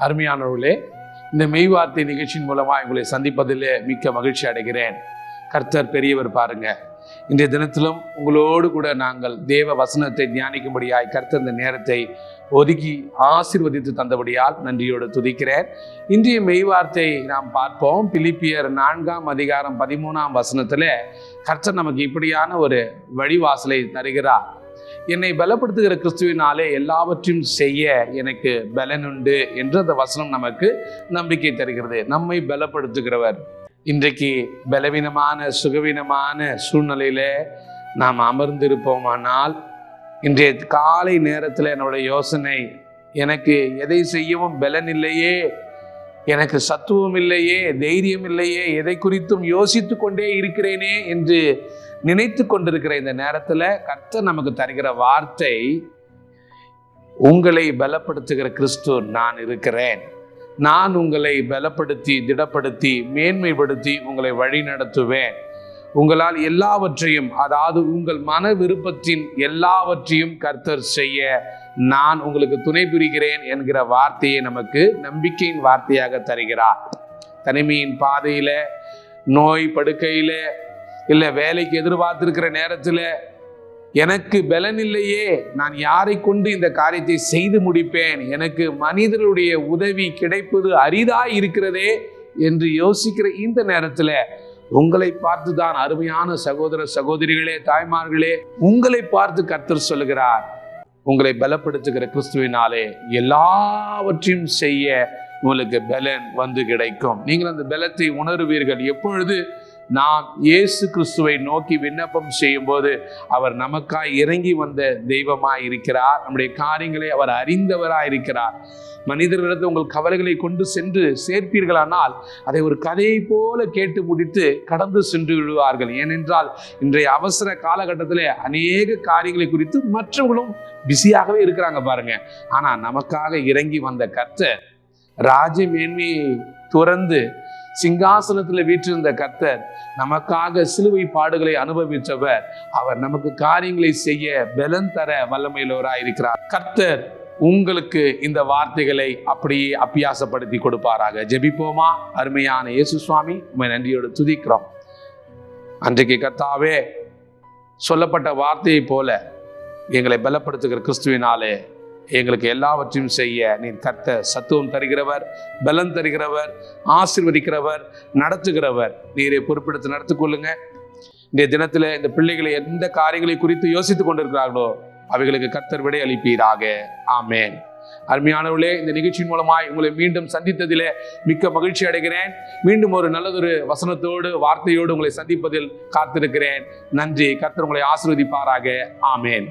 அருமையானவர்களே, இந்த மெய்வார்த்தை நிகழ்ச்சியின் மூலமா உங்களை சந்திப்பதில் மிக்க மகிழ்ச்சி அடைகிறேன். கர்த்தர் பெரியவர் பாருங்க. இன்றைய தினத்திலும் உங்களோடு கூட நாங்கள் தேவ வசனத்தை தியானிக்கும்படியாய் கர்த்தர் இந்த நேரத்தை ஒதுக்கி ஆசீர்வதித்து தந்தபடியால் நன்றியோடு துதிக்கிறேன். இன்றைய மெய்வார்த்தை நாம் பார்ப்போம். பிலிப்பியர் 4:13 கர்த்தர் நமக்கு இப்படியான ஒரு வழிவாசலை தருகிறார். என்னை பலப்படுத்துகிற கிறிஸ்துவினாலே எல்லாவற்றையும் செய்ய எனக்கு பலன் உண்டு என்று அந்த வசனம் நமக்கு நம்பிக்கை தருகிறது. நம்மை பலப்படுத்துகிறவர். இன்றைக்கு பலவீனமான சுகவீனமான சூழ்நிலையில நாம் அமர்ந்திருப்போமானால், இன்றைய காலை நேரத்தில் என்னோட யோசனை, எனக்கு எதை செய்யவும் பலன் இல்லையே, எனக்கு சத்துவம் இல்லையே, தைரியம் இல்லையே, எதை குறித்தும் யோசித்து கொண்டே இருக்கிறேனே என்று நினைத்து கொண்டிருக்கிற இந்த நேரத்தில் கர்த்தர் நமக்கு தருகிற வார்த்தை, உங்களை பலப்படுத்துகிற கிறிஸ்து நான் இருக்கிறேன். நான் உங்களை பலப்படுத்தி திடப்படுத்தி மேன்மைப்படுத்தி உங்களை வழி நடத்துவேன். உங்களால் எல்லாவற்றையும், அதாவது உங்கள் மன விருப்பத்தின் எல்லாவற்றையும் கர்த்தர் செய்ய நான் உங்களுக்கு துணை புரிகிறேன் என்கிற வார்த்தையை நமக்கு நம்பிக்கையின் வார்த்தையாக தருகிறார். தனிமையின் பாதையில, நோய் படுக்கையில, இல்லை வேலைக்கு எதிர்பார்த்திருக்கிற நேரத்தில் எனக்கு பலன் இல்லையே, நான் யாரை கொண்டு இந்த காரியத்தை செய்து முடிப்பேன், எனக்கு மனிதர்களுடைய உதவி கிடைப்பது அரிதாய் இருக்கிறதே என்று யோசிக்கிற இந்த நேரத்தில் உங்களை பார்த்து தான், அருமையான சகோதர சகோதரிகளே, தாய்மார்களே, உங்களை பார்த்து கர்த்தர் சொல்லுகிறார், உங்களை பலப்படுத்துகிற கிறிஸ்துவினாலே எல்லாவற்றையும் செய்ய உங்களுக்கு பலன் வந்து கிடைக்கும். நீங்கள் அந்த பலத்தை உணருவீர்கள். எப்பொழுது நாம் இயேசு கிறிஸ்துவை நோக்கி விண்ணப்பம் செய்யும் போது அவர் நமக்காய் இறங்கி வந்த தெய்வமாய் இருக்கிறார். நம்முடைய காரியங்களை அவர் அறிந்தவராய் இருக்கிறார். மனிதர்களிடத்தில் உங்கள் கவலைகளை கொண்டு சென்று சேர்ப்பீர்களானால் அதை ஒரு கதையை போல கேட்டு முடித்து கடந்து சென்று விடுவார்கள். ஏனென்றால் இன்றைய அவசர காலகட்டத்தில் அநேக காரியங்களை குறித்து மற்றவர்களும் பிஸியாகவே இருக்கிறாங்க பாருங்க. ஆனா நமக்காக இறங்கி வந்த கர்த்தர், ராஜ மேன்மையை துறந்து சிங்காசனத்தில் வீற்றிருந்த கர்த்தர், நமக்காக சிலுவை பாடுகளை அனுபவித்தவர், அவர் நமக்கு காரியங்களை செய்ய பலன் தர வல்லமையுள்ளவராய் இருக்கிறார். கர்த்தர் உங்களுக்கு இந்த வார்த்தைகளை அப்படியே அபியாசப்படுத்தி கொடுப்பாராக. ஜெபிப்போமா? அருமையான இயேசு சுவாமி, உம்மை நன்றியோடு துதிக்கிறோம். அன்றைக்கு கர்த்தாவே சொல்லப்பட்ட வார்த்தையை போல எங்களை பலப்படுத்துகிற கிறிஸ்துவினாலே எங்களுக்கு எல்லாவற்றையும் செய்ய நீர் கர்த்தர் சத்துவம் தருகிறவர், பலன் தருகிறவர், ஆசீர்வதிக்கிறவர், நடத்துகிறவர். நீரை பொறுப்பெடுத்து நடத்தி கொள்ளுங்க. இந்த தினத்தில் இந்த பிள்ளைகளை எந்த காரியங்களை குறித்து யோசித்துக் கொண்டிருக்கிறார்களோ அவைகளுக்கு கர்த்தர் விடை அளிப்பீராக. ஆமேன். அருமையானவர்களே, இந்த நிகழ்ச்சியின் மூலமாய் உங்களை மீண்டும் சந்தித்ததிலே மிக்க மகிழ்ச்சி அடைகிறேன். மீண்டும் ஒரு நல்லதொரு வசனத்தோடு வார்த்தையோடு உங்களை சந்திப்பதில் காத்திருக்கிறேன். நன்றி. கர்த்தர் உங்களை ஆசீர்வதிப்பாராக. ஆமேன்.